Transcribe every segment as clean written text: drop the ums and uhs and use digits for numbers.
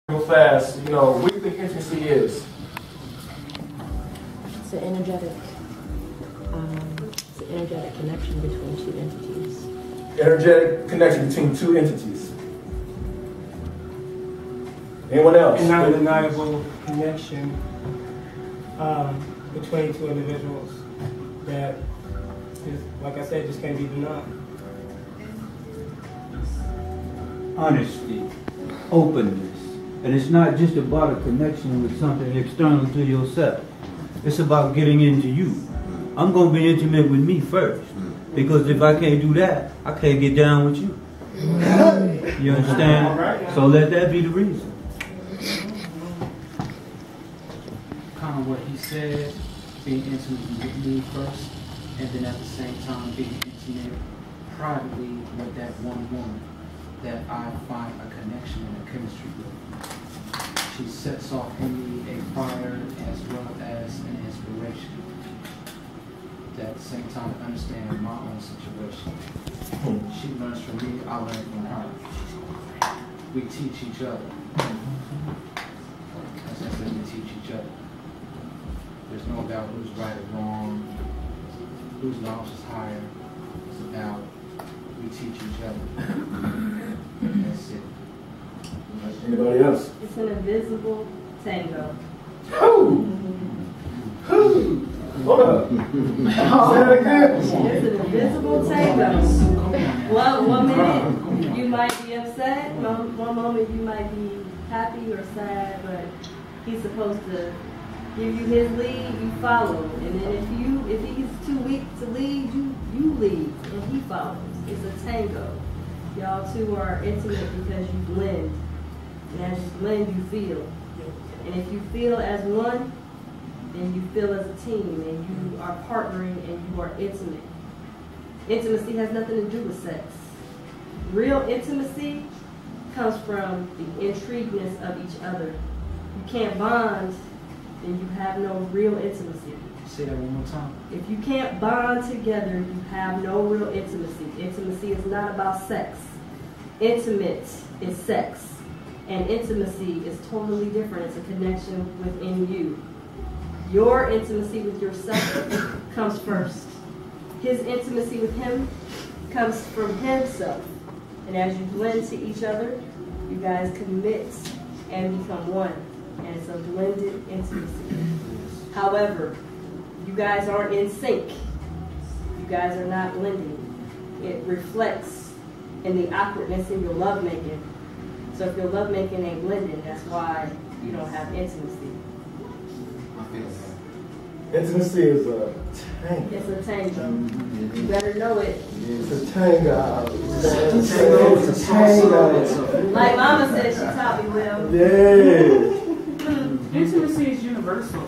real fast, you know, what do you think intimacy is? It's an energetic connection between two entities. Energetic connection between two entities. Anyone else? A non-deniable connection between two individuals that, is, like I said, just can't be denied. Honesty, openness. And it's not just about a connection with something external to yourself. It's about getting into you. I'm going to be intimate with me first. Because if I can't do that, I can't get down with you. You understand? So let that be the reason. Kind of what he said, being intimate with me first, and then at the same time being intimate privately with that one woman that I find a connection and a chemistry with. She sets off in me a fire as well as an inspiration. At the same time, I understand my own situation. She learns from me, I learn from her. We teach each other. As I said, we teach each other. There's no about who's right or wrong, whose knowledge is higher. It's about we teach each other. That's it. Anybody else? It's an invisible tango. Who? Hold up. Say that again. It's an invisible tango. One minute you might be upset, one moment you might be happy or sad, but he's supposed to give you his lead, you follow. And then if he's too weak to lead, you lead and he follows. It's a tango. Y'all two are intimate because you blend. And as you blend, you feel. And if you feel as one, then you feel as a team, and you are partnering, and you are intimate. Intimacy has nothing to do with sex. Real intimacy comes from the intrigueness of each other. You can't bond, then you have no real intimacy. Say that one more time. If you can't bond together, you have no real intimacy. Intimacy is not about sex. Intimate is sex. And intimacy is totally different. It's a connection within you. Your intimacy with yourself comes first. His intimacy with him comes from himself. And as you blend to each other, you guys commit and become one. And it's a blended intimacy. However, you guys aren't in sync. You guys are not blending. It reflects in the awkwardness in your lovemaking. So if your lovemaking ain't blending, that's why you don't have intimacy. Intimacy is a tango. It's a tango. You better know it. It's a tango. It's a tango. Like Mama said, she taught me well. Yeah. Intimacy is universal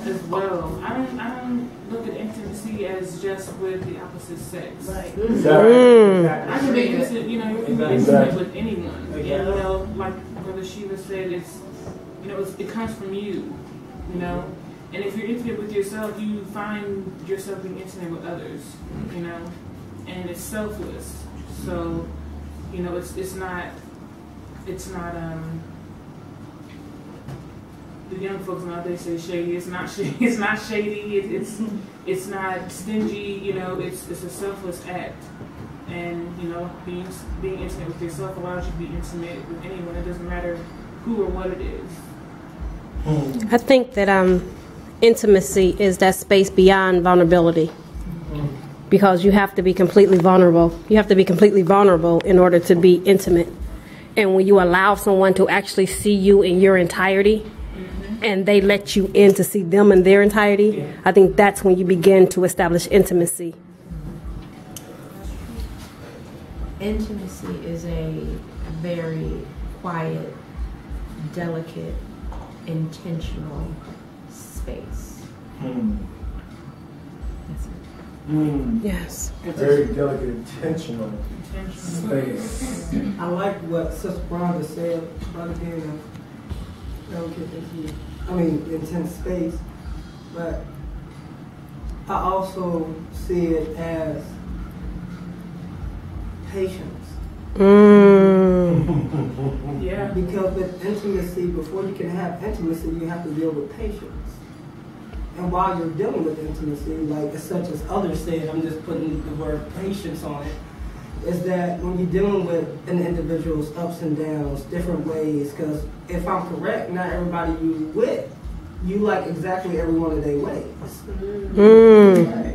as well. I don't look at intimacy as just with the opposite sex. Right. Exactly. I can be intimate, you can be intimate with anyone. And, like Brother Shiva said, it comes from you, And if you're intimate with yourself, you find yourself being intimate with others, And it's selfless. So, it's not the young folks nowadays say shady. It's not shady. It's not shady. It's not stingy. It's a selfless act. And being intimate with yourself allows you to be intimate with anyone. It doesn't matter who or what it is. I think that intimacy is that space beyond vulnerability, because you have to be completely vulnerable. You have to be completely vulnerable in order to be intimate. And when you allow someone to actually see you in your entirety, and they let you in to see them in their entirety, I think that's when you begin to establish intimacy. Intimacy is a very quiet, delicate, intentional space. That's it. Yes. Very delicate, intentional space. I like what Sister Brenda said about being a delicate, intense space, but I also see it as patience. Yeah. Because with intimacy, before you can have intimacy, you have to deal with patience. And while you're dealing with intimacy, like as such as others said, I'm just putting the word patience on it, is that when you're dealing with an individual's ups and downs, different ways, because if I'm correct, not everybody you with, you like exactly every one of their ways. Mm. Right?